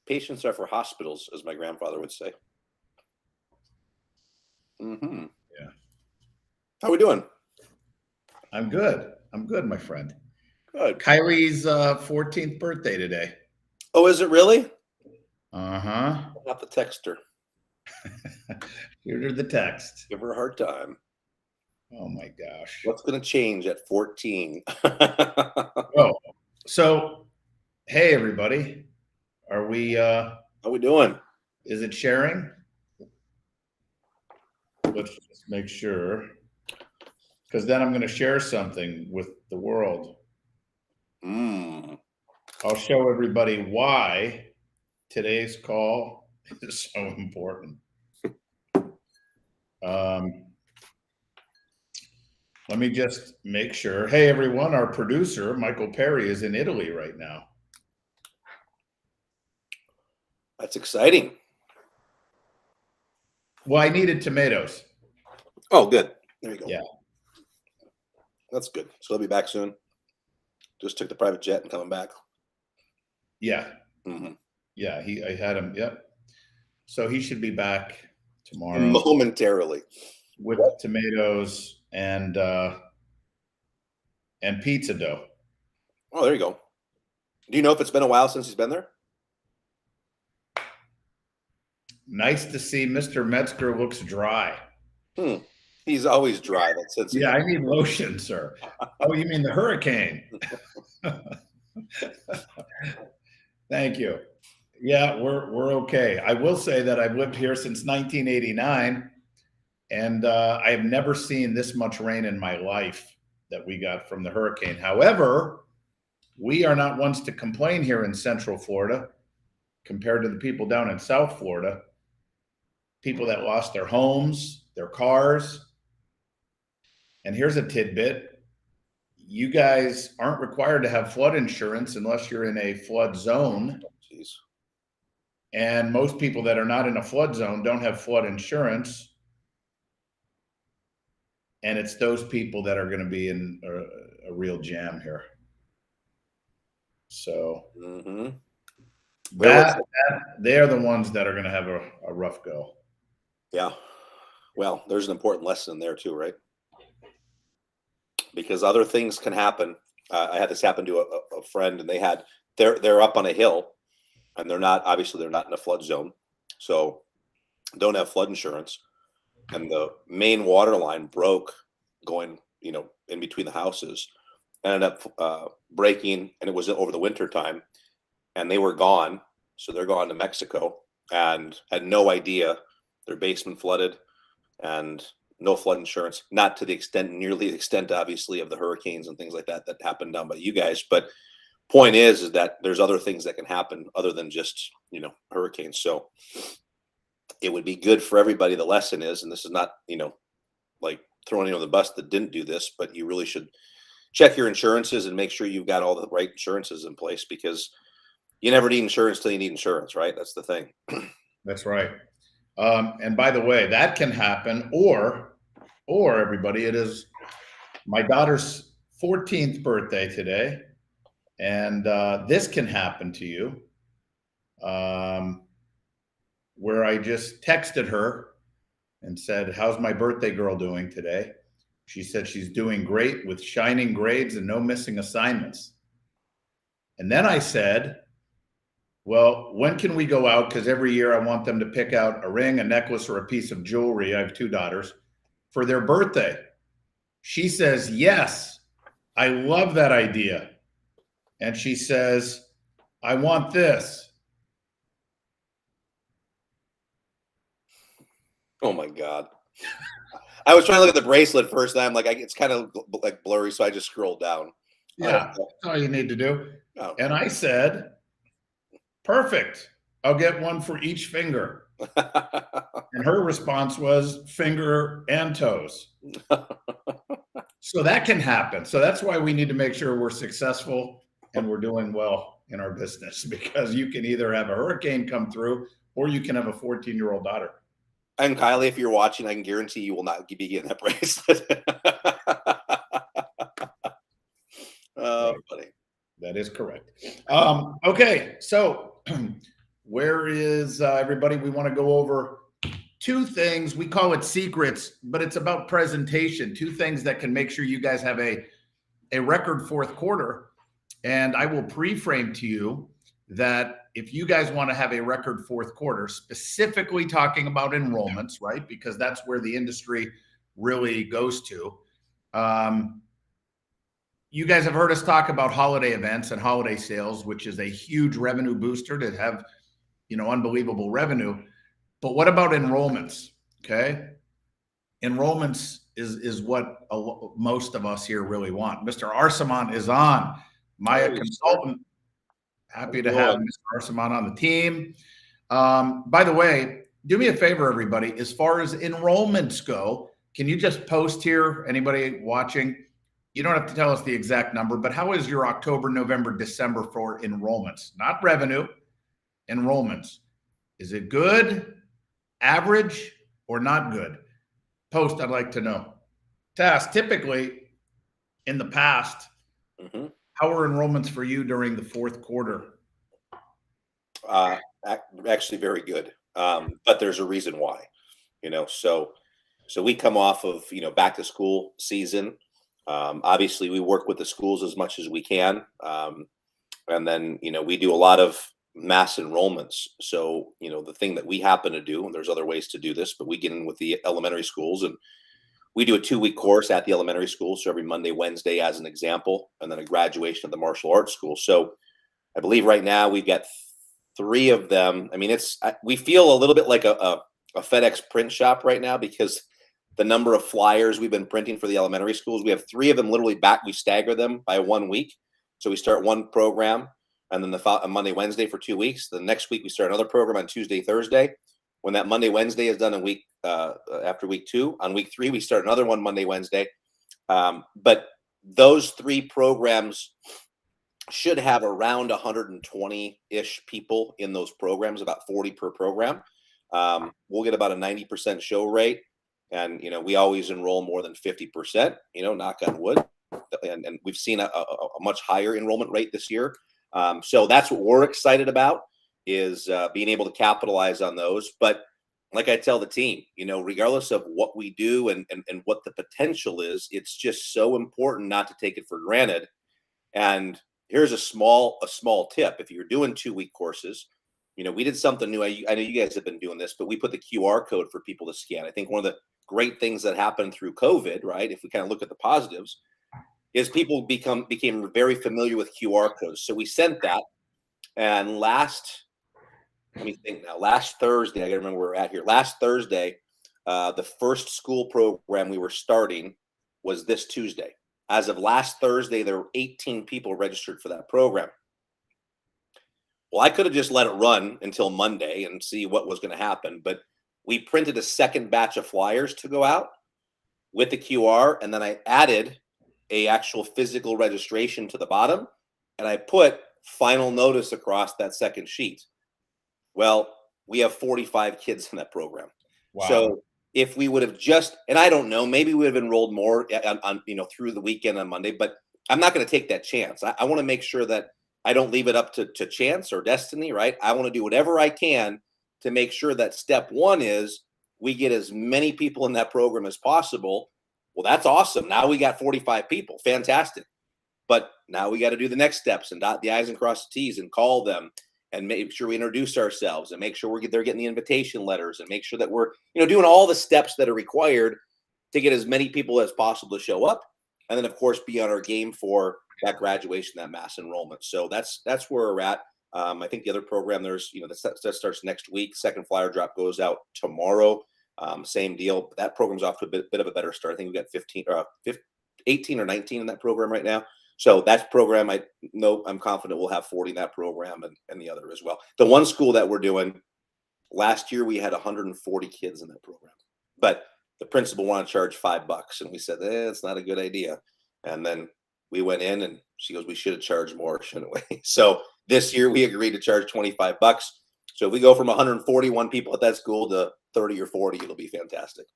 Patients are for hospitals, as my grandfather would say. Mm-hmm. Yeah. How we doing? I'm good. I'm good, my friend. Good. Kylie's 14th birthday today. Oh, is it really? Uh-huh. I'll have to text her. Here's the text. Give her a hard time. Oh my gosh. What's going to change at 14? Oh, so hey everybody. Are we How we doing? is it sharing? Let's just make sure. Because then I'm going to share something with the world. I'll show everybody why today's call is so important. Let me just make sure. Hey, everyone, our producer, Michael Perry, is in Italy right now. That's exciting. Well, I needed tomatoes. Oh, good. There you go. Yeah. That's good. So they'll be back soon. Just took the private jet and coming back. Yeah. Mm-hmm. Yeah, I had him. Yep. So he should be back tomorrow. Momentarily. With tomatoes and pizza dough. Oh, there you go. Do you know if it's been a while since he's been there? Nice to see Mr. Metzger looks dry. He's always dry. That's sense. Yeah, I need lotion, sir. Oh, you mean the hurricane? Thank you. Yeah, we're okay. I will say that I've lived here since 1989, and I have never seen this much rain in my life that we got from the hurricane. However, we are not ones to complain here in Central Florida compared to the people down in South Florida. People that lost their homes, their cars. And here's a tidbit. You guys aren't required to have flood insurance unless you're in a flood zone. Jeez. And most people that are not in a flood zone don't have flood insurance. And it's those people that are going to be in a real jam here. So they're the ones that are going to have a rough go. Yeah. Well, there's an important lesson in there too, right? Because other things can happen. I had this happen to a friend, and they're up on a hill, and they're not in a flood zone, so don't have flood insurance, and the main water line broke going in between the houses, ended up breaking, and it was over the winter time, and they were gone. So they're gone to Mexico and had no idea their basement flooded, and no flood insurance, not to nearly the extent, obviously, of the hurricanes and things like that happened down by you guys. But point is that there's other things that can happen other than just, hurricanes. So it would be good for everybody. The lesson is, and this is not, like throwing you on the bus that didn't do this, but you really should check your insurances and make sure you've got all the right insurances in place, because you never need insurance till you need insurance, right? That's the thing. That's right. And by the way, that can happen, or everybody, it is my daughter's 14th birthday today, and this can happen to you, where I just texted her and said, "How's my birthday girl doing today?" She said she's doing great with shining grades and no missing assignments. And then I said, well, when can we go out? Because every year I want them to pick out a ring, a necklace, or a piece of jewelry. I have 2 daughters for their birthday. She says, yes, I love that idea. And she says, I want this. Oh my God. I was trying to look at the bracelet first, and I'm like, it's kind of like blurry, so I just scrolled down. Yeah, that's all you need to do. Oh. And I said, perfect. I'll get one for each finger. And her response was finger and toes. So that can happen. So that's why we need to make sure we're successful and we're doing well in our business, because you can either have a hurricane come through or you can have a 14-year-old daughter. And Kylie, if you're watching, I can guarantee you will not be getting that bracelet. Right. Funny. That is correct. Okay, so Where is everybody? We want to go over two things. We call it secrets, but it's about presentation. Two things that can make sure you guys have a record fourth quarter. And I will pre-frame to you that if you guys want to have a record fourth quarter, specifically talking about enrollments, right? Because that's where the industry really goes to. You guys have heard us talk about holiday events and holiday sales, which is a huge revenue booster to have, unbelievable revenue. But what about enrollments? Okay. Enrollments is what most of us here really want. Mr. Arsamon is on, MAIA consultant. Happy to have Mr. Arsamon on the team. By the way, do me a favor, everybody. As far as enrollments go, can you just post here, anybody watching? You don't have to tell us the exact number, but how is your October, November, December for enrollments? Not revenue, enrollments. Is it good, average, or not good? Post, I'd like to know. Tass, typically in the past, how are enrollments for you during the fourth quarter? Actually very good. But there's a reason why, so we come off of, back to school season. Obviously we work with the schools as much as we can. And then, we do a lot of mass enrollments. So, the thing that we happen to do, and there's other ways to do this, but we get in with the elementary schools and we do a 2-week course at the elementary school. So every Monday, Wednesday, as an example, and then a graduation of the martial arts school. So I believe right now we've got 3 of them. I mean, we feel a little bit like a FedEx print shop right now because the number of flyers we've been printing for the elementary schools, we have 3 of them literally back. We stagger them by 1 week. So we start one program and then the Monday, Wednesday for 2 weeks. The next week we start another program on Tuesday, Thursday. When that Monday, Wednesday is done after week 2, on week 3, we start another one Monday, Wednesday. But those 3 programs should have around 120-ish people in those programs, about 40 per program. We'll get about a 90% show rate. And, we always enroll more than 50%, knock on wood. And we've seen a much higher enrollment rate this year. So that's what we're excited about is being able to capitalize on those. But like I tell the team, regardless of what we do and what the potential is, it's just so important not to take it for granted. And here's a small tip. If you're doing 2-week courses, we did something new. I know you guys have been doing this, but we put the QR code for people to scan. I think one of the great things that happened through COVID, right, if we kind of look at the positives, is people became very familiar with QR codes. So we sent that. And last Thursday, I got to remember where we're at here. Last Thursday, the first school program we were starting was this Tuesday. As of last Thursday, there were 18 people registered for that program. Well, I could have just let it run until Monday and see what was going to happen. But we printed a second batch of flyers to go out with the QR. And then I added a actual physical registration to the bottom. And I put final notice across that second sheet. Well, we have 45 kids in that program. Wow. So if we would have and I don't know, maybe we would have enrolled more on through the weekend on Monday, but I'm not going to take that chance. I want to make sure that I don't leave it up to chance or destiny, right? I want to do whatever I can to make sure that step 1 is we get as many people in that program as possible. Well, that's awesome. Now we got 45 people. Fantastic. But now we got to do the next steps and dot the I's and cross the T's and call them and make sure we introduce ourselves and make sure they're getting the invitation letters and make sure that we're, doing all the steps that are required to get as many people as possible to show up. And then, of course, be on our game for that graduation, that mass enrollment. So that's where we're at. I think the other program there's, that starts next week. Second flyer drop goes out tomorrow. Same deal. That program's off to a bit of a better start. I think we got 18 or 19 in that program right now. So that program, I'm confident we'll have 40 in that program and the other as well. The one school that we're doing, last year we had 140 kids in that program, but the principal wanted to charge $5. And we said, it's not a good idea. And then we went in and she goes, we should have charged more, shouldn't we? So this year we agreed to charge $25. So if we go from 141 people at that school to 30 or 40, it'll be fantastic.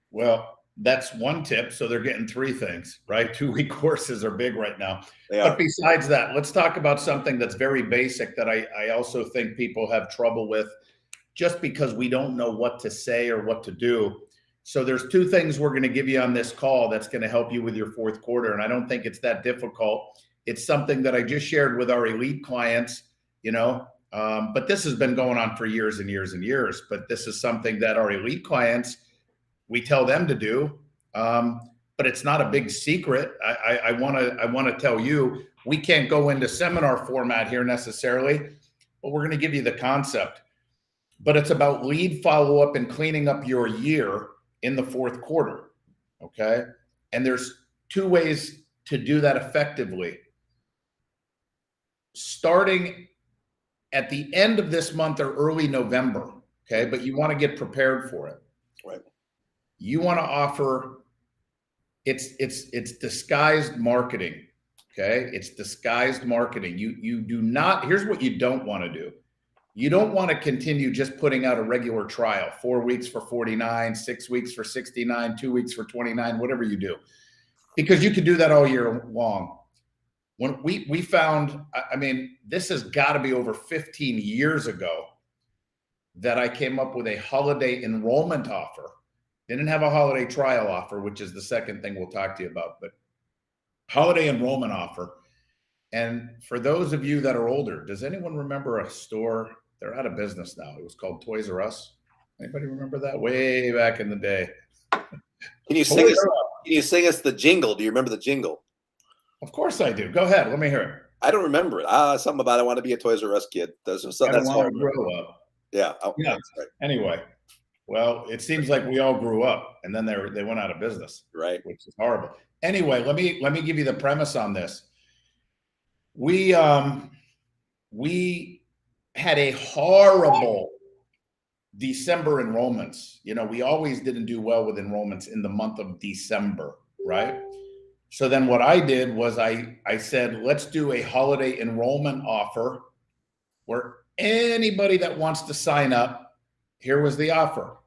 Well, that's one tip. So they're getting three things, right? 2-week courses are big right now. They But are. besides that, let's talk about something that's very basic that I also think people have trouble with just because we don't know what to say or what to do. So there's two things we're going to give you on this call that's going to help you with your fourth quarter. And I don't think it's that difficult. It's something that I just shared with our elite clients, but this has been going on for years and years and years. But this is something that our elite clients, we tell them to do. But it's not a big secret. I want to tell you, we can't go into seminar format here necessarily, but we're going to give you the concept. But it's about lead follow-up and cleaning up your year in the fourth quarter. Okay. And there's two ways to do that effectively. Starting at the end of this month or early November. Okay. But you want to get prepared for it. Right. You want to offer, it's disguised marketing. Okay. It's disguised marketing. You do not, here's what you don't want to do. You don't want to continue just putting out a regular trial, 4 weeks for 49, 6 weeks for 69, 2 weeks for 29, whatever you do, because you could do that all year long. When we found, I mean, this has got to be over 15 years ago that I came up with a holiday enrollment offer. Didn't have a holiday trial offer, which is the second thing we'll talk to you about, but holiday enrollment offer. And for those of you that are older, does anyone remember a store? They're out of business now. It was called Toys R Us. Anybody remember that? Way back in the day. Can you sing us the jingle? Do you remember the jingle? Of course I do. Go ahead. Let me hear it. I don't remember it. Something about I want to be a Toys R Us kid. That's something that's want to grow up. Yeah. Yeah. Right. Anyway, well, it seems like we all grew up and then they went out of business. Right. Which is horrible. Anyway, let me give you the premise on this. We had a horrible December enrollments. We always didn't do well with enrollments in the month of December, right? So then what I did was I said, let's do a holiday enrollment offer where anybody that wants to sign up, here was the offer.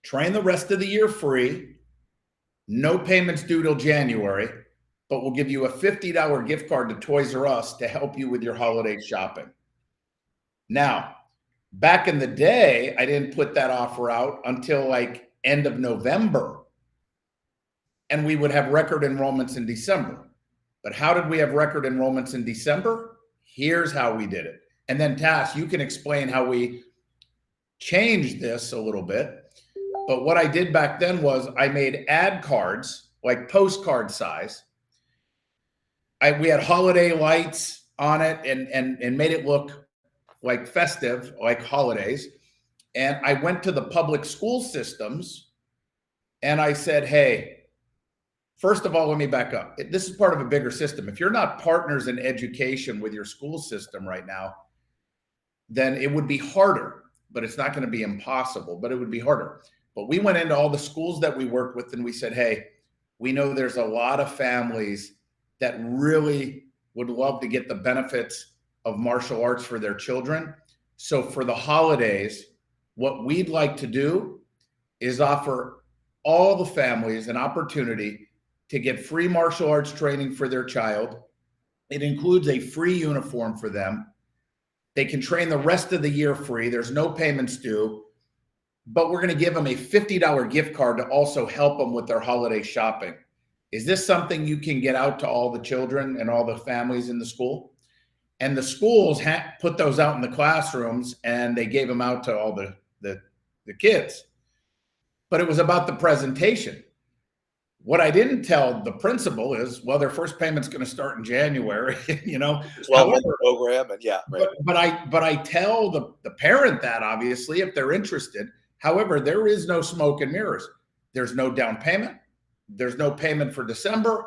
Train the rest of the year free, no payments due till January, but we'll give you a $50 gift card to Toys R Us to help you with your holiday shopping. Now, back in the day, I didn't put that offer out until like end of November. And we would have record enrollments in December. But how did we have record enrollments in December? Here's how we did it. And then Tass, you can explain how we changed this a little bit. But what I did back then was I made ad cards, like postcard size. We had holiday lights on it and made it look like festive, like holidays. And I went to the public school systems and I said, hey, first of all, let me back up. This is part of a bigger system. If you're not partners in education with your school system right now, then it would be harder, but it's not going to be impossible, but it would be harder. But we went into all the schools that we worked with and we said, hey, we know there's a lot of families that really would love to get the benefits of martial arts for their children. So for the holidays, what we'd like to do is offer all the families an opportunity to get free martial arts training for their child. It includes a free uniform for them. They can train the rest of the year free. There's no payments due, but we're going to give them a $50 gift card to also help them with their holiday shopping. Is this something you can get out to all the children and all the families in the school? And the schools put those out in the classrooms and they gave them out to all the kids. But it was about the presentation. What I didn't tell the principal is, well, their first payment's going to start in January, program and yeah, right. But I tell the parent that obviously if they're interested. However, there is no smoke and mirrors. There's no down payment. There's no payment for December,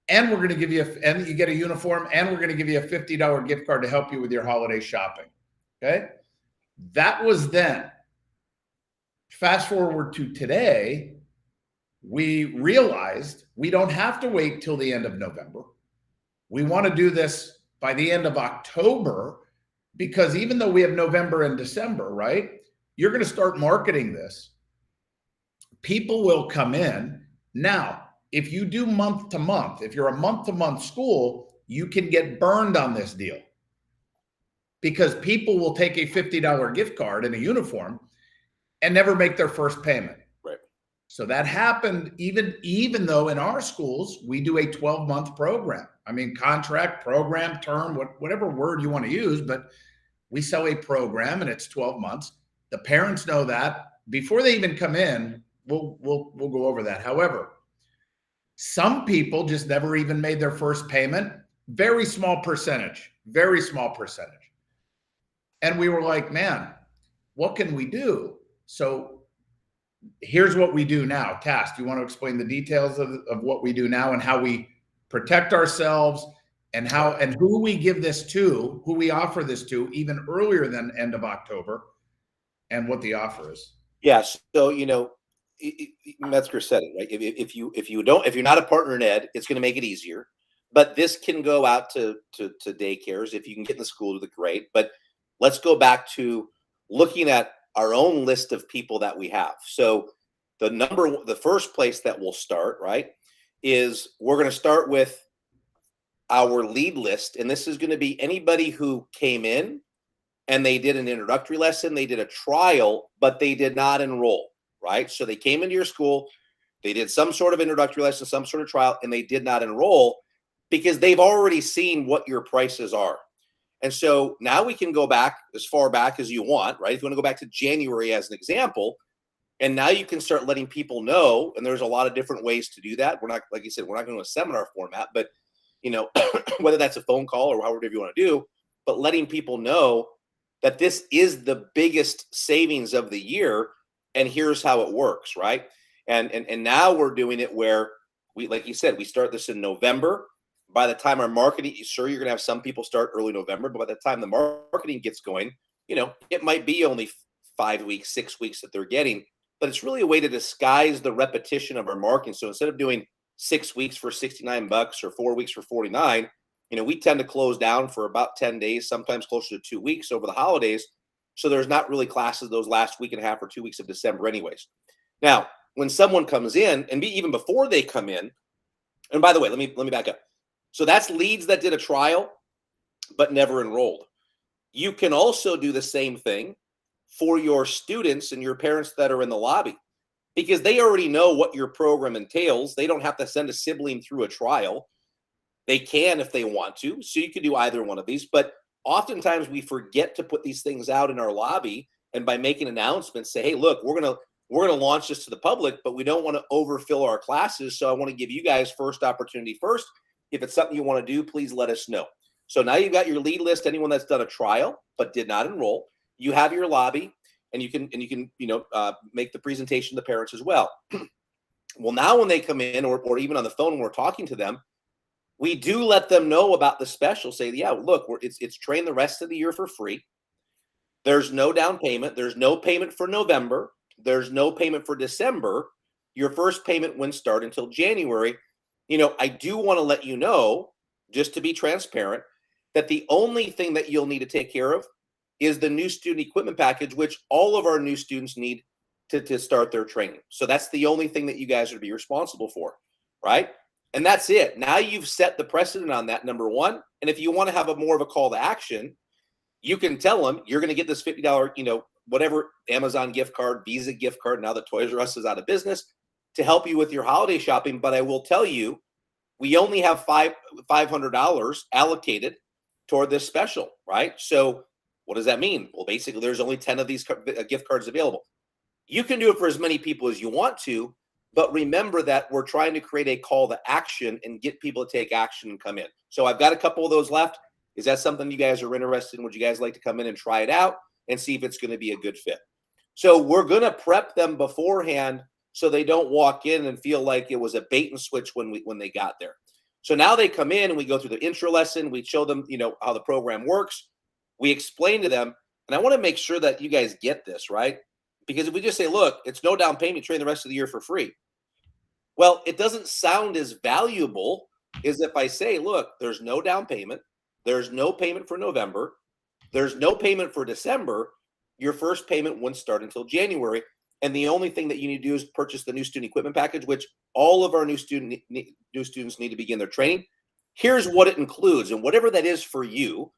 and we're going to give you and you get a uniform, and we're going to give you a $50 gift card to help you with your holiday shopping. Okay, that was then. Fast forward to today. We realized we don't have to wait till the end of November. We want to do this by the end of October, because even though we have November and December, right? You're going to start marketing this people will come in. Now, if you do month to month, if you're a month to month school, you can get burned on this deal because people will take a $50 gift card and a uniform and never make their first payment. Right. So that happened even though in our schools, we do a 12-month program. I mean, contract, program, term, whatever word you want to use, but we sell a program and it's 12 months. The parents know that before they even come in. We'll go over that. However, some people just never even made their first payment. Very small percentage. And we were like, man, what can we do? So here's what we do now. Tass, do you want to explain the details of what we do now and how we protect ourselves and who we give this to, who we offer this to even earlier than end of October, and what the offer is? Yeah. So, Metzger said it, right? If you're not a partner in ed, it's going to make it easier. But this can go out to daycares. If you can get in the school, do the great. But let's go back to looking at our own list of people that we have. So the first place that we'll start, right, is we're going to start with our lead list. And this is going to be anybody who came in and they did an introductory lesson, they did a trial, but they did not enroll, right? So they came into your school, they did some sort of introductory lesson, some sort of trial, and they did not enroll because they've already seen what your prices are. And so now we can go back as far back as you want, right? If you want to go back to January as an example, and now you can start letting people know, and there's a lot of different ways to do that. We're not, like you said, we're not going to a seminar format, but whether that's a phone call or however you want to do, but letting people know that this is the biggest savings of the year, and here's how it works, right? And now we're doing it where we, like you said, we start this in November. By the time our marketing, sure, you're going to have some people start early November, but by the time the marketing gets going, it might be only 5 weeks, 6 weeks that they're getting, but it's really a way to disguise the repetition of our marketing. So instead of doing 6 weeks for $69 or 4 weeks for $49, we tend to close down for about 10 days, sometimes closer to 2 weeks over the holidays. So there's not really classes those last week and a half or 2 weeks of December anyways. Now, when someone comes in, and even before they come in, and by the way, let me back up. So that's leads that did a trial but never enrolled. You can also do the same thing for your students and your parents that are in the lobby because they already know what your program entails. They don't have to send a sibling through a trial. They can if they want to. So you can do either one of these, but oftentimes we forget to put these things out in our lobby, and by making announcements, say, hey, look, we're going to launch this to the public, but we don't want to overfill our classes. So I want to give you guys first opportunity first. If it's something you want to do, please let us know. So now you've got your lead list, anyone that's done a trial but did not enroll. You have your lobby, and you can make the presentation to the parents as well. Well, now when they come in, or even on the phone when we're talking to them, we do let them know about the special. Say, yeah, look, it's train the rest of the year for free. There's no down payment. There's no payment for November. There's no payment for December. Your first payment wouldn't start until January. I do want to let you know, just to be transparent, that the only thing that you'll need to take care of is the new student equipment package, which all of our new students need to start their training. So that's the only thing that you guys are to be responsible for, right? And that's it. Now you've set the precedent on that, number one. And if you want to have more of a call to action, you can tell them you're going to get this $50, whatever Amazon gift card, Visa gift card, now that Toys R Us is out of business, to help you with your holiday shopping. But I will tell you, we only have $500 allocated toward this special, right? So what does that mean? Well, basically, there's only 10 of these gift cards available. You can do it for as many people as you want to, but remember that we're trying to create a call to action and get people to take action and come in. So I've got a couple of those left. Is that something you guys are interested in? Would you guys like to come in and try it out and see if it's going to be a good fit? So we're going to prep them beforehand so they don't walk in and feel like it was a bait and switch when they got there. So now they come in and we go through the intro lesson. We show them, how the program works. We explain to them, and I want to make sure that you guys get this, right? Because if we just say, look, it's no down payment, train the rest of the year for free. Well, it doesn't sound as valuable as if I say, look, there's no down payment. There's no payment for November. There's no payment for December. Your first payment wouldn't start until January. and the only thing that you need to do is purchase the new student equipment package, which all of our new students need to begin their training. Here's what it includes, and whatever that is for you,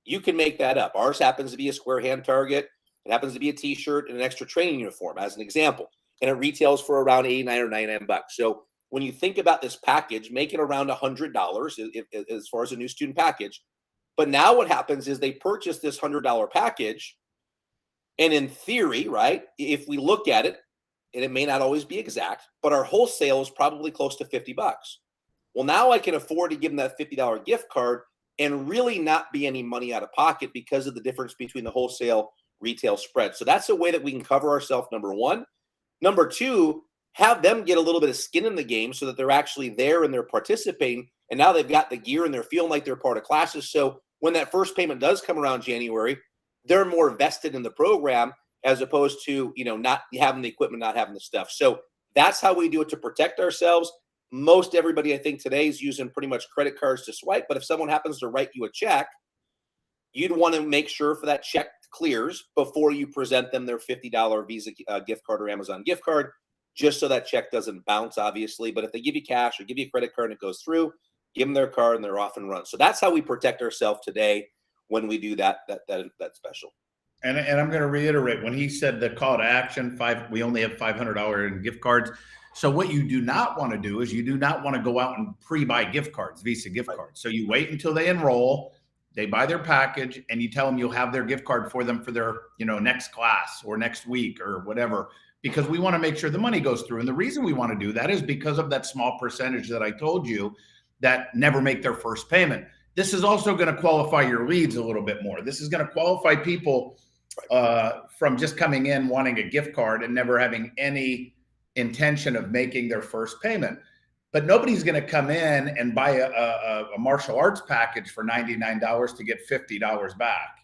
you can make that up. Ours happens to be a square hand target. It happens to be a t-shirt and an extra training uniform, as an example, and it retails for around $89 or $99. So when you think about this package, make it around $100 as far as a new student package. But now what happens is they purchase this $100 package, and in theory, right, if we look at it, and it may not always be exact, but our wholesale is probably close to $50. Well, now I can afford to give them that $50 gift card and really not be any money out of pocket because of the difference between the wholesale retail spread. So that's a way that we can cover ourselves, number one. Number two, have them get a little bit of skin in the game so that they're actually there and they're participating. And now they've got the gear and they're feeling like they're part of classes. So when that first payment does come around January, they're more vested in the program as opposed to, not having the equipment, not having the stuff. So that's how we do it to protect ourselves. Most everybody, I think, today is using pretty much credit cards to swipe. But if someone happens to write you a check, you'd want to make sure for that check clears before you present them their $50 Visa gift card or Amazon gift card, just so that check doesn't bounce, obviously. But if they give you cash or give you a credit card and it goes through, give them their card and they're off and run. So that's how we protect ourselves today when we do that special. And I'm going to reiterate, when he said the call to action, we only have $500 in gift cards. So what you do not want to do is you do not want to go out and pre-buy gift cards, Visa gift cards. So you wait until they enroll, they buy their package, and you tell them you'll have their gift card for them for their, next class or next week or whatever, because we want to make sure the money goes through. And the reason we want to do that is because of that small percentage that I told you that never make their first payment. This is also going to qualify your leads a little bit more. This is going to qualify people from just coming in wanting a gift card and never having any intention of making their first payment. But nobody's going to come in and buy a martial arts package for $99 to get $50 back,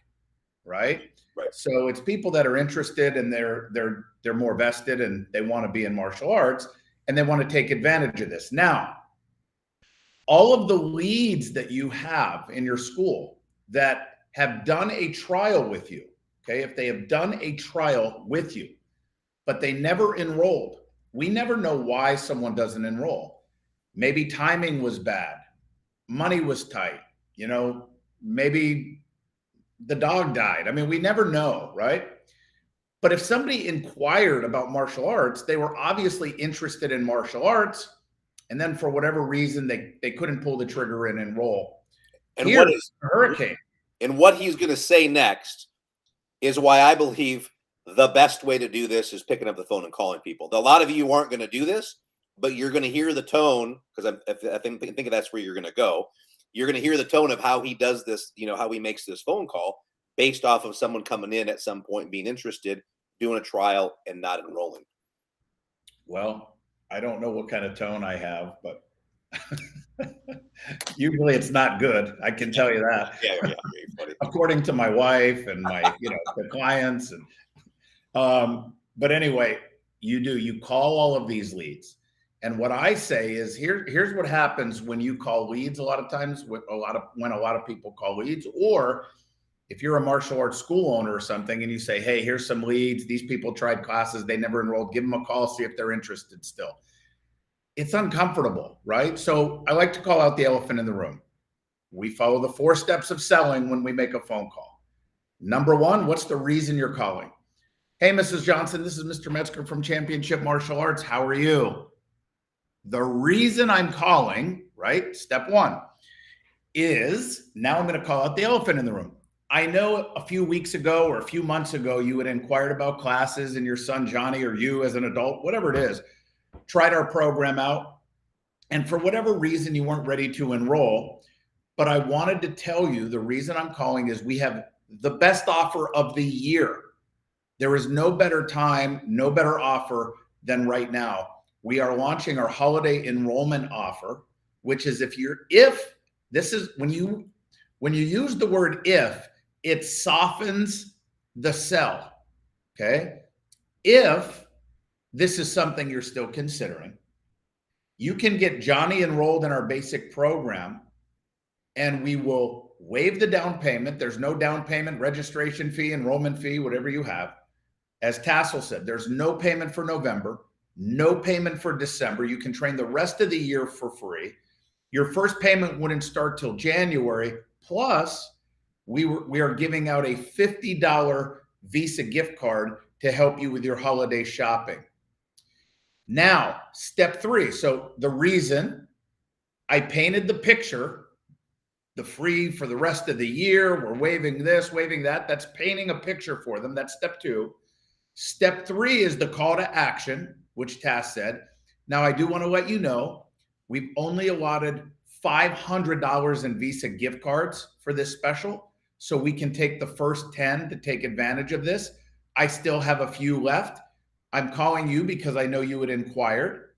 right? Right. So it's people that are interested and they're more vested and they want to be in martial arts and they want to take advantage of this. Now, all of the leads that you have in your school that have done a trial with you, okay, if they have done a trial with you, but they never enrolled, we never know why someone doesn't enroll. Maybe timing was bad, money was tight, maybe the dog died. I mean, we never know, right? But if somebody inquired about martial arts, they were obviously interested in martial arts, and then for whatever reason, they couldn't pull the trigger and enroll. And Here's what is a hurricane? And what he's going to say next is why I believe the best way to do this is picking up the phone and calling people. A lot of you aren't going to do this, but you're going to hear the tone, because I think that's where you're going to go. You're going to hear the tone of how he does this, how he makes this phone call based off of someone coming in at some point being interested, doing a trial and not enrolling. Well, I don't know what kind of tone I have, but usually it's not good. I can tell you that. Yeah, funny. According to my wife and my, the clients. And but anyway, you call all of these leads. And what I say is here's what happens when you call leads a lot of times, when a lot of people call leads, or if you're a martial arts school owner or something and you say, hey, here's some leads. These people tried classes. They never enrolled. Give them a call, see if they're interested still. It's uncomfortable, right? So I like to call out the elephant in the room. We follow the 4 steps of selling when we make a phone call. Number 1, what's the reason you're calling? Hey, Mrs. Johnson, this is Mr. Metzger from Championship Martial Arts. How are you? The reason I'm calling, right? Step 1 is now I'm going to call out the elephant in the room. I know a few weeks ago or a few months ago, you had inquired about classes and your son, Johnny, or you as an adult, whatever it is, tried our program out. And for whatever reason, you weren't ready to enroll. But I wanted to tell you the reason I'm calling is we have the best offer of the year. There is no better time, no better offer than right now. We are launching our holiday enrollment offer, which is when you use the word if, it softens the sell. Okay. If this is something you're still considering, you can get Johnny enrolled in our basic program and we will waive the down payment. There's no down payment, registration fee, enrollment fee, whatever you have. as Tassoul said, there's no payment for November, no payment for December. You can train the rest of the year for free. Your first payment wouldn't start till January. Plus, we are giving out a $50 Visa gift card to help you with your holiday shopping. Now, step 3. So the reason I painted the picture, the free for the rest of the year, we're waiving this, waiving that, that's painting a picture for them. That's step 2. Step 3 is the call to action, which Tass said. Now, I do want to let you know, we've only allotted $500 in Visa gift cards for this special, so we can take the first 10 to take advantage of this. I still have a few left. I'm calling you because I know you had inquired.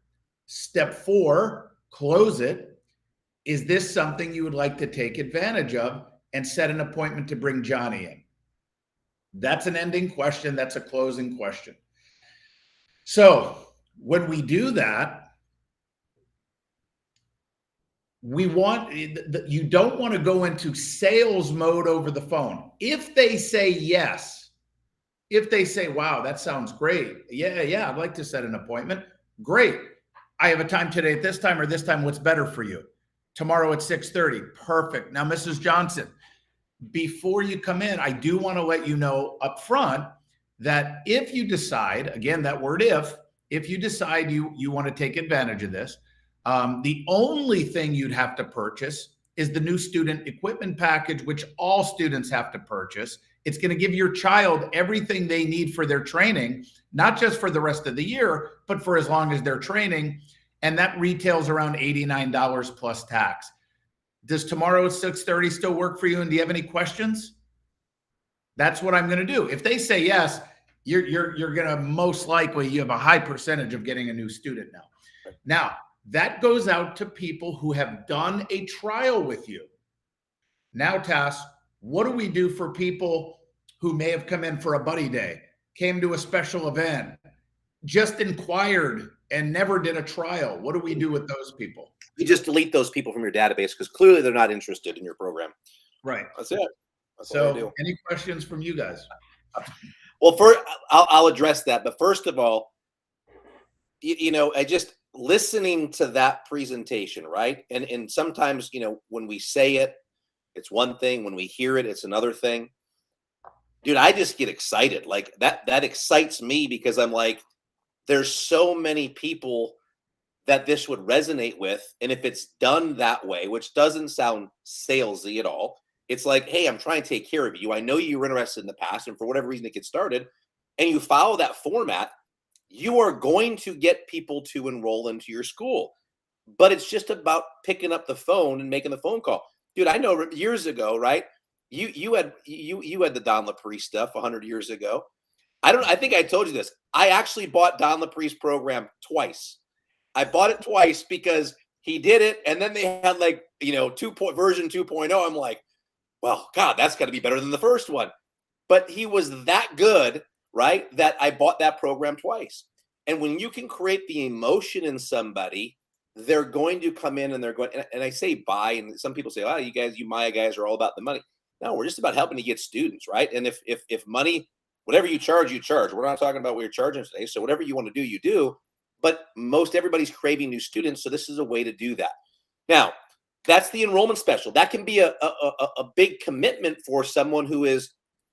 Step 4, close it. Is this something you would like to take advantage of and set an appointment to bring Johnny in? That's an ending question. That's a closing question. So when we do that, you don't want to go into sales mode over the phone. If they say yes, if they say, wow, that sounds great. Yeah, I'd like to set an appointment. Great. I have a time today at this time or this time. What's better for you? Tomorrow at 6:30. Perfect. Now, Mrs. Johnson, before you come in, I do want to let you know up front that if you decide, again, that word if you decide you want to take advantage of this, the only thing you'd have to purchase is the new student equipment package, which all students have to purchase. It's going to give your child everything they need for their training, not just for the rest of the year, but for as long as they're training. And that retails around $89 plus tax. Does tomorrow at 6:30 still work for you? And do you have any questions? That's what I'm going to do. If they say yes, you're going to most likely, you have a high percentage of getting a new student now. Now, that goes out to people who have done a trial with you. Now, Tass, what do we do for people who may have come in for a buddy day, came to a special event, just inquired and never did a trial? What do we do with those people? You just delete those people from your database because clearly they're not interested in your program. Right. That's it. That's so what I do. Any questions from you guys? Well, first, I'll address that. But first of all, I just listening to that presentation, right? And sometimes, when we say it, it's one thing. When we hear it, it's another thing. Dude, I just get excited. Like that excites me because I'm like, there's so many people that this would resonate with. And if it's done that way, which doesn't sound salesy at all, it's like, hey, I'm trying to take care of you. I know you were interested in the past, and for whatever reason it gets started, and you follow that format, you are going to get people to enroll into your school. But it's just about picking up the phone and making the phone call. Dude, I know years ago, right? You had the Don LaPree stuff 100 years ago. I think I told you this. I actually bought Don LaPree's program twice. I bought it twice because he did it, and then they had version 2.0. I'm like, well, God, that's got to be better than the first one. But he was that good, right, that I bought that program twice. And when you can create the emotion in somebody, they're going to come in and they're going, and I say buy, and some people say, oh, you MAIA guys are all about the money. No, we're just about helping to get students, right? And if money, whatever you charge, you charge. We're not talking about what you're charging today. So whatever you want to do, you do. But most everybody's craving new students. So this is a way to do that. Now, that's the enrollment special. That can be a big commitment for someone who is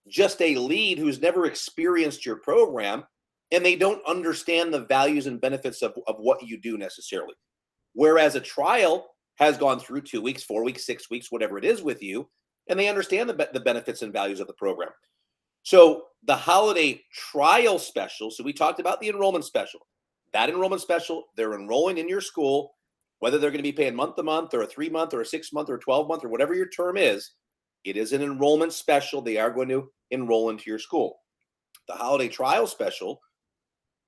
just a lead who's never experienced your program, and they don't understand the values and benefits of what you do necessarily. Whereas a trial has gone through 2 weeks, 4 weeks, 6 weeks, whatever it is with you, and they understand the benefits and values of the program. So the holiday trial special, so we talked about the enrollment special. That enrollment special, they're enrolling in your school, whether they're going to be paying month to month or a 3 month or a 6 month or a 12 month or whatever your term is, it is an enrollment special. They are going to enroll into your school. The holiday trial special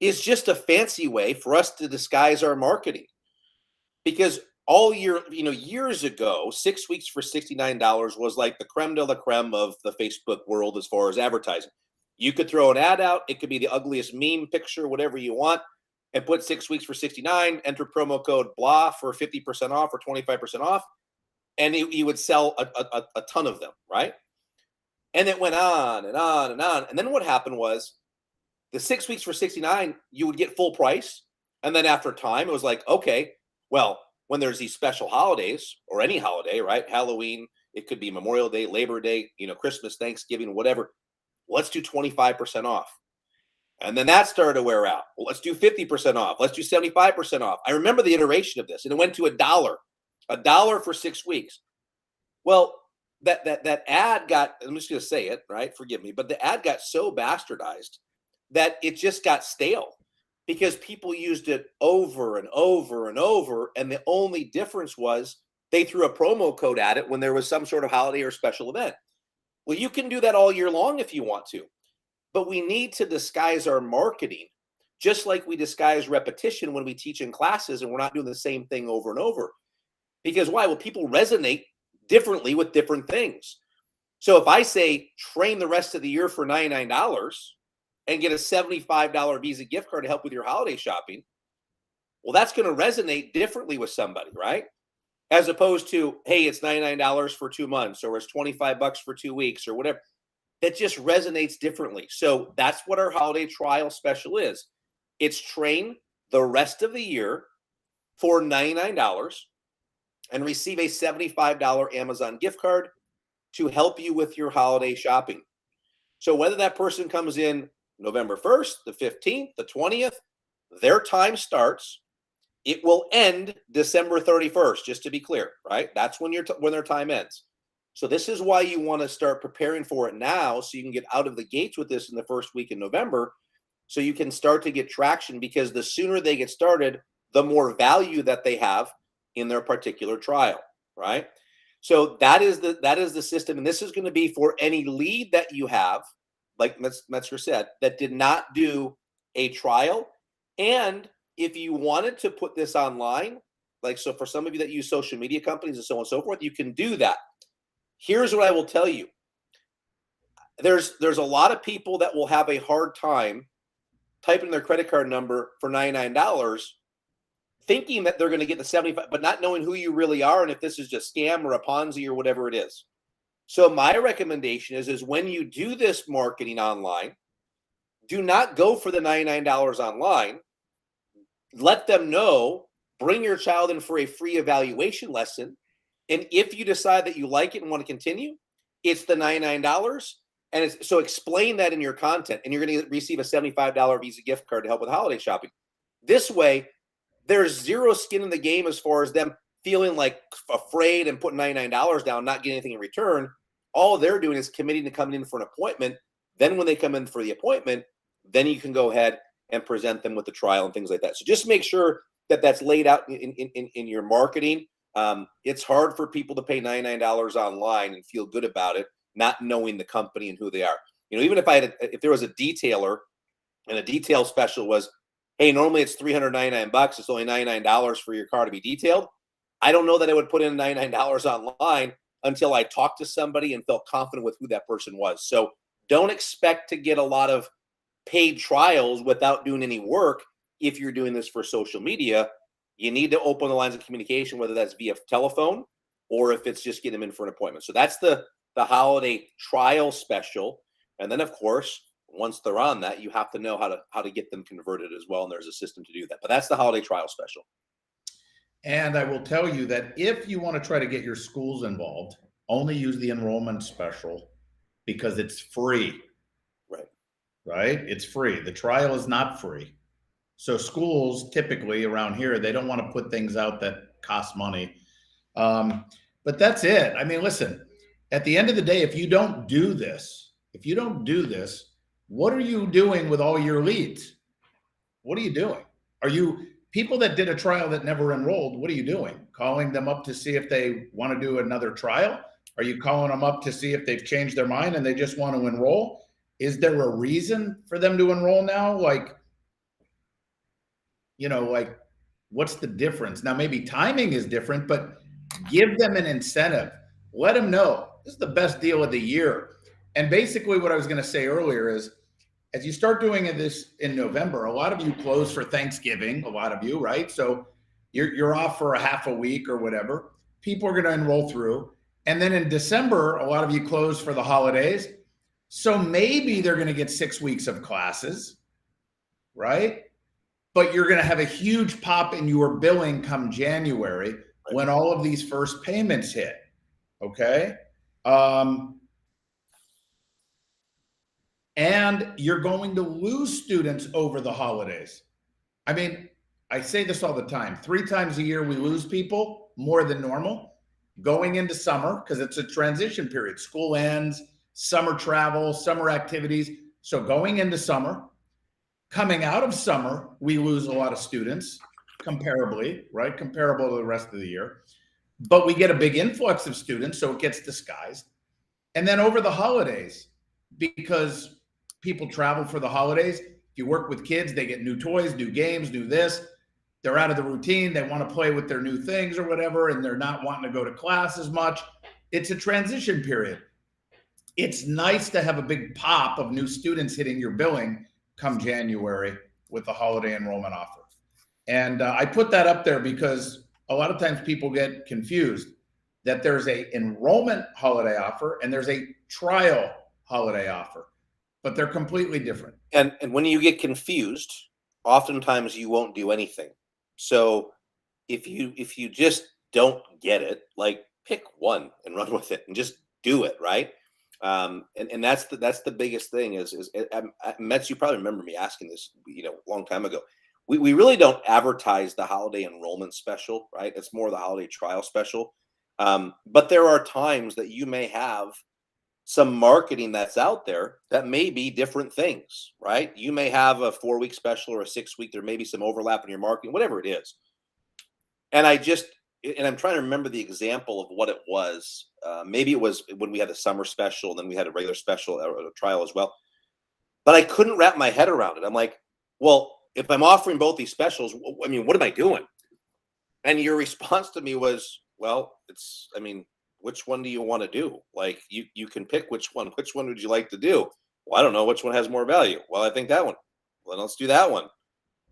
is just a fancy way for us to disguise our marketing. Because all year, years ago, 6 weeks for $69 was like the creme de la creme of the Facebook world as far as advertising. You could throw an ad out. It could be the ugliest meme picture, whatever you want, and put 6 weeks for $69, enter promo code blah for 50% off or 25% off. And you would sell a ton of them, right? And it went on and on and on. And then what happened was The 6 weeks for $69, you would get full price. And then after time, it was like, okay, well, when there's these special holidays or any holiday, right? Halloween, it could be Memorial Day, Labor Day, Christmas, Thanksgiving, whatever. Let's do 25% off. And then that started to wear out. Well, let's do 50% off. Let's do 75% off. I remember the iteration of this, and it went to $1 for 6 weeks. Well, that ad got, I'm just going to say it, right? Forgive me, but the ad got so bastardized that it just got stale because people used it over and over and over. And the only difference was they threw a promo code at it when there was some sort of holiday or special event. Well, you can do that all year long if you want to, but we need to disguise our marketing just like we disguise repetition when we teach in classes and we're not doing the same thing over and over. Because why? Well, people resonate differently with different things. So if I say train the rest of the year for $99 and get a $75 Visa gift card to help with your holiday shopping, well, that's going to resonate differently with somebody, right? As opposed to, hey, it's $99 for 2 months, or it's $25 for 2 weeks, or whatever. That just resonates differently. So that's what our holiday trial special is. It's train the rest of the year for $99 and receive a $75 Amazon gift card to help you with your holiday shopping. So whether that person comes in November 1st, the 15th, the 20th, their time starts. It will end December 31st, just to be clear, right? That's when when their time ends. So this is why you want to start preparing for it now so you can get out of the gates with this in the first week in November so you can start to get traction, because the sooner they get started, the more value that they have in their particular trial, right? So that is the system, and this is going to be for any lead that you have, like Metzger said, that did not do a trial. And if you wanted to put this online, like, so for some of you that use social media companies and so on and so forth, you can do that. Here's what I will tell you. There's a lot of people that will have a hard time typing their credit card number for $99, thinking that they're going to get the 75, but not knowing who you really are and if this is just scam or a Ponzi or whatever it is. So my recommendation is when you do this marketing online, do not go for the $99 online. Let them know, bring your child in for a free evaluation lesson. And if you decide that you like it and want to continue, it's the $99. And so explain that in your content, and you're going to receive a $75 Visa gift card to help with holiday shopping. This way, there's zero skin in the game as far as them feeling like afraid and putting $99 down, not getting anything in return. All they're doing is committing to coming in for an appointment. Then when they come in for the appointment, then you can go ahead and present them with the trial and things like that. So just make sure that that's laid out in your marketing. It's hard for people to pay $99 online and feel good about it, not knowing the company and who they are. Even if there was a detailer and a detail special was, hey, normally it's $399, it's only $99 for your car to be detailed. I don't know that I would put in $99 online until I talked to somebody and felt confident with who that person was. So don't expect to get a lot of paid trials without doing any work. If you're doing this for social media, you need to open the lines of communication, whether that's via telephone or if it's just getting them in for an appointment. So that's the holiday trial special. And then, of course, once they're on that, you have to know how to get them converted as well. And there's a system to do that. But that's the holiday trial special. And I will tell you that if you want to try to get your schools involved, only use the enrollment special because it's free. Right? It's free. The trial is not free. So schools typically around here, they don't want to put things out that cost money. But that's it. I mean, listen, at the end of the day, if you don't do this, what are you doing with all your leads? What are you doing? Are you people that did a trial that never enrolled? What are you doing? Calling them up to see if they want to do another trial? Are you calling them up to see if they've changed their mind and they just want to enroll? Is there a reason for them to enroll now? Like, what's the difference? Now, maybe timing is different, but give them an incentive. Let them know this is the best deal of the year. And basically what I was going to say earlier is, as you start doing this in November, a lot of you close for Thanksgiving, a lot of you, right? So you're off for a half a week or whatever. People are going to enroll through. And then in December, a lot of you close for the holidays. So maybe they're going to get 6 weeks of classes. right? But you're going to have a huge pop in your billing come January when all of these first payments hit. Okay. And you're going to lose students over the holidays. I mean, I say this all the time. 3 times a year, we lose people more than normal going into summer because it's a transition period. School ends, summer travel, summer activities. So going into summer, coming out of summer, we lose a lot of students comparably, right? Comparable to the rest of the year. But we get a big influx of students, so it gets disguised. And then over the holidays, because people travel for the holidays, if you work with kids, they get new toys, new games, new this. They're out of the routine. They want to play with their new things or whatever, and they're not wanting to go to class as much. It's a transition period. It's nice to have a big pop of new students hitting your billing come January with the holiday enrollment offer. And I put that up there because a lot of times people get confused that there's a enrollment holiday offer and there's a trial holiday offer, but they're completely different. And when you get confused, oftentimes you won't do anything. So if you just don't get it, like pick one and run with it and just do it, right? And that's the biggest thing is Metz, you probably remember me asking this, a long time ago. We really don't advertise the holiday enrollment special, right? It's more the holiday trial special. But there are times that you may have some marketing that's out there that may be different things, right? You may have a 4-week special or a 6-week. There may be some overlap in your marketing, whatever it is. And I'm trying to remember the example of what it was. Maybe it was when we had the summer special, and then we had a regular special or a trial as well. But I couldn't wrap my head around it. I'm like, well, if I'm offering both these specials, what am I doing? And your response to me was, well, which one do you want to do? Like, you can pick which one. Which one would you like to do? Well, I don't know. Which one has more value? Well, I think that one. Well, let's do that one.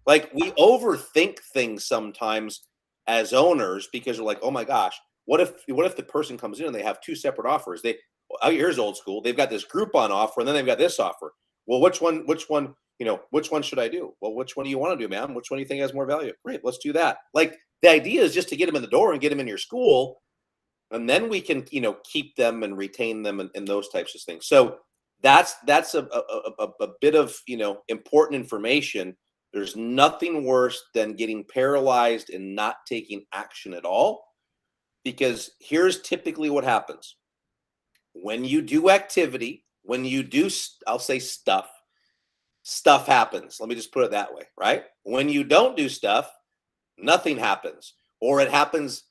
Like, we overthink things sometimes as owners because we're like, oh my gosh, what if the person comes in and they have 2 separate offers? Here's old school. They've got this Groupon offer and then they've got this offer. Well, which one should I do? Well, which one do you want to do, ma'am? Which one do you think has more value? Great, let's do that. Like, the idea is just to get them in the door and get them in your school, and then we can, keep them and retain them and those types of things. So that's a bit of, important information. There's nothing worse than getting paralyzed and not taking action at all, because here's typically what happens. When you do activity, when you do, I'll say stuff happens. Let me just put it that way, right? When you don't do stuff, nothing happens, or it happens.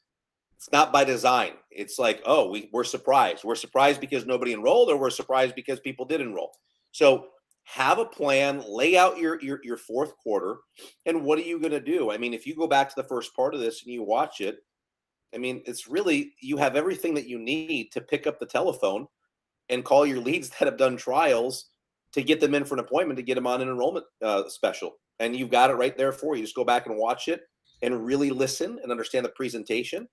It's not by design. It's like, oh, we're surprised. We're surprised because nobody enrolled, or we're surprised because people did enroll. So have a plan, lay out your 4th quarter, and what are you going to do? If you go back to the first part of this and you watch it, it's really, you have everything that you need to pick up the telephone and call your leads that have done trials to get them in for an appointment, to get them on an enrollment special. And you've got it right there for you. Just go back and watch it and really listen and understand the presentation,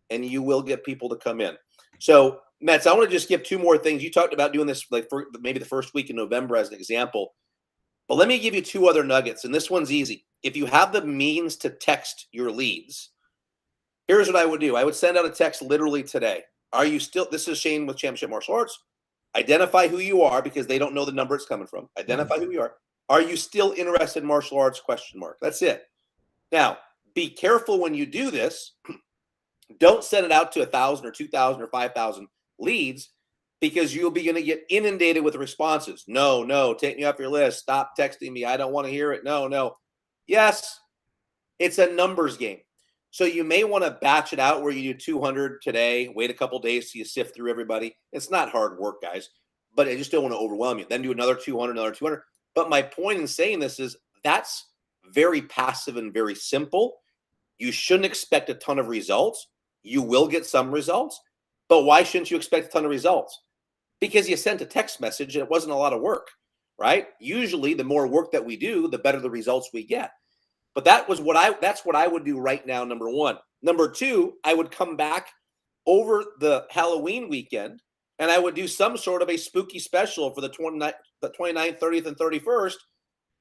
and you will get people to come in. So, Metz, I want to just give 2 more things. You talked about doing this like for maybe the first week in November as an example, but let me give you 2 other nuggets. And this one's easy. If you have the means to text your leads, here's what I would do. I would send out a text literally today. This is Shane with Championship Martial Arts. Identify who you are, because they don't know the number it's coming from. Identify who you are. Are you still interested in martial arts? ? That's it. Now, be careful when you do this. Don't send it out to 1,000 or 2,000 or 5,000 leads, because you'll be going to get inundated with responses. No, take me off your list. Stop texting me. I don't want to hear it. No. Yes, it's a numbers game. So you may want to batch it out where you do 200 today, wait a couple days so you sift through everybody. It's not hard work, guys, but I just don't want to overwhelm you. Then do another 200, another 200. But my point in saying this is that's very passive and very simple. You shouldn't expect a ton of results. You will get some results, but why shouldn't you expect a ton of results? Because you sent a text message and it wasn't a lot of work, right? Usually the more work that we do, the better the results we get. But that's what I would do right now, number 1. Number 2, I would come back over the Halloween weekend and I would do some sort of a spooky special for the 29th, 30th, and 31st,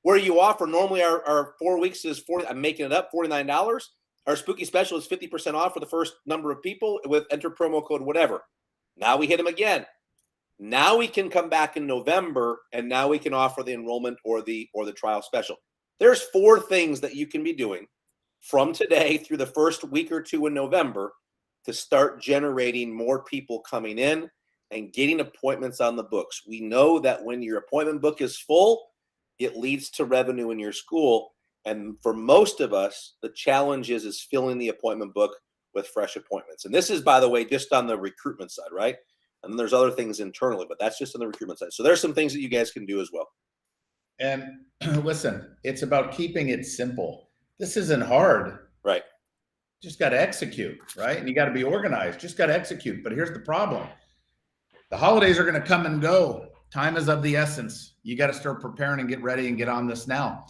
where you offer normally our 4 weeks is I'm making it up, $49. Our spooky special is 50% off for the first number of people with enter promo code whatever. Now we hit them again. Now we can come back in November, and now we can offer the enrollment or the trial special. There's 4 things that you can be doing from today through the first week or 2 in November to start generating more people coming in and getting appointments on the books. We know that when your appointment book is full, it leads to revenue in your school. And for most of us, the challenge is filling the appointment book with fresh appointments. And this is, by the way, just on the recruitment side, right? And then there's other things internally, but that's just on the recruitment side. So there's some things that you guys can do as well. And listen, it's about keeping it simple. This isn't hard. Right. Just got to execute, right? And you got to be organized. Just got to execute. But here's the problem. The holidays are going to come and go. Time is of the essence. You got to start preparing and get ready and get on this now.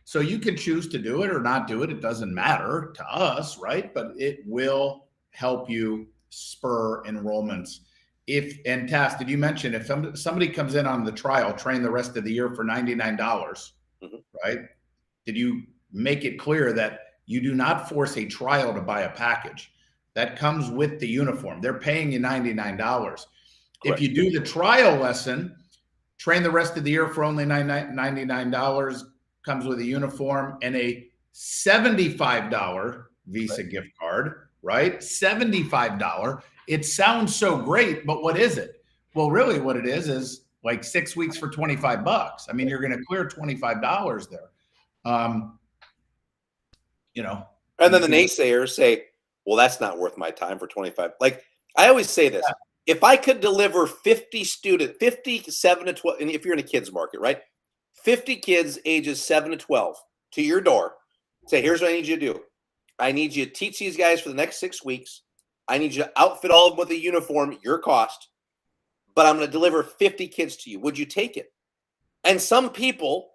So you can choose to do it or not do it. It doesn't matter to us, right? But it will help you spur enrollments. And Tass, did you mention if somebody comes in on the trial, train the rest of the year for $99, right? Did you make it clear that you do not force a trial to buy a package? That comes with the uniform. They're paying you $99. Correct. If you do the trial lesson, train the rest of the year for only $99, comes with a uniform and a $75 Visa gift card, right? $75. It sounds so great, but what is it? Well, really what it is like 6 weeks for $25. I mean, you're going to clear $25 there. You know. And then the naysayers say, well, that's not worth my time for 25. Like I always say this, if I could deliver 50 students, 57 to 12, and if you're in a kids market, right? 50 kids ages 7 to 12 to your door, say, here's what I need you to do. I need you to teach these guys for the next 6 weeks. I need you to outfit all of them with a uniform, your cost, but I'm going to deliver 50 kids to you. Would you take it? And some people,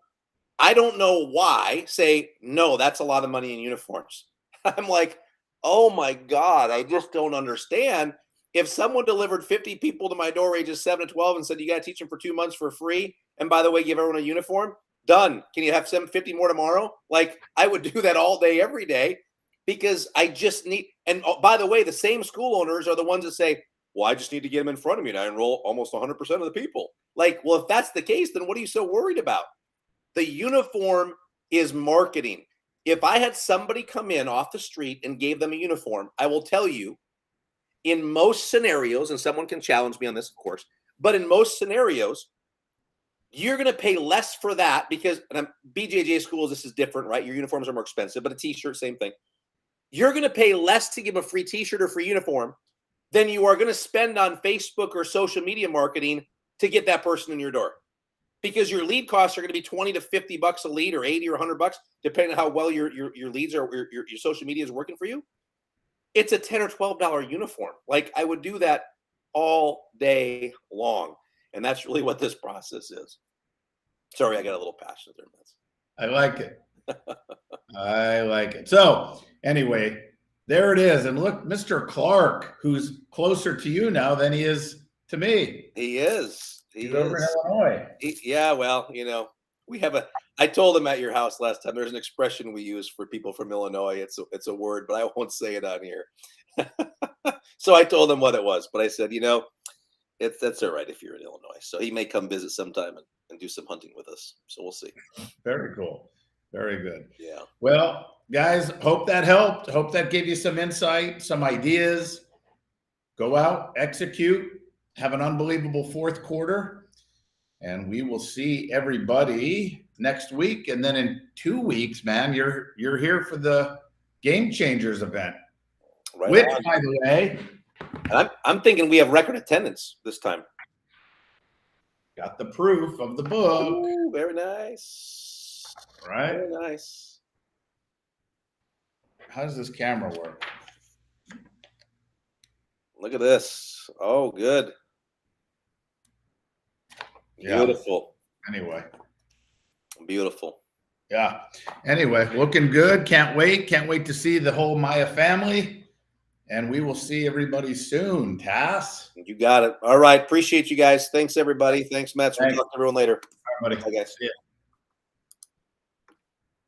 I don't know why, say, no, that's a lot of money in uniforms. I'm like, oh my God, I just don't understand. If someone delivered 50 people to my door ages 7 to 12 and said, you got to teach them for 2 months for free, and by the way, give everyone a uniform, done. Can you have 50 more tomorrow? Like, I would do that all day, every day, because I just need, and by the way, the same school owners are the ones that say, well, I just need to get them in front of me and I enroll almost 100% of the people. Like, well, if that's the case, then what are you so worried about? The uniform is marketing. If I had somebody come in off the street and gave them a uniform, I will tell you, in most scenarios, and someone can challenge me on this, of course, but in most scenarios, you're going to pay less for that because BJJ schools, this is different, right? Your uniforms are more expensive, but a t-shirt, same thing. You're going to pay less to give a free t-shirt or free uniform than you are going to spend on Facebook or social media marketing to get that person in your door. Because your lead costs are going to be $20 to $50 a lead or $80 or $100, depending on how well your leads or your social media is working for you. It's a $10 or $12 uniform. Like, I would do that all day long. And that's really what this process is. Sorry, I got a little passionate there, Metz. I like it. I like it. So anyway, there it is. And look, Mr. Clark, who's closer to you now than he is to me. He is. He's over in Illinois. Yeah, well, you know, I told him at your house last time, there's an expression we use for people from Illinois. It's a word, but I won't say it on here. So I told him what it was, but I said, you know, that's all right if you're in Illinois. So he may come visit sometime and do some hunting with us. So we'll see. Very cool. Very good. Yeah. Well, guys, hope that helped. Hope that gave you some insight, some ideas. Go out, execute, have an unbelievable fourth quarter, and we will see everybody next week. And then in 2 weeks, man, you're here for the Game Changers event. Right. Which, by the way, and I'm thinking we have record attendance this time. Got the proof of the book. Ooh, very nice. Right? Very nice. How does this camera work? Look at this. Oh, good. Beautiful. Yeah. Anyway. Beautiful. Yeah. Anyway, looking good. Can't wait. Can't wait to see the whole MAIA family. And we will see everybody soon, Tass. You got it. All right. Appreciate you guys. Thanks, everybody. Thanks, Metz. We'll talk to everyone later. All right, buddy. Bye, guys. See ya.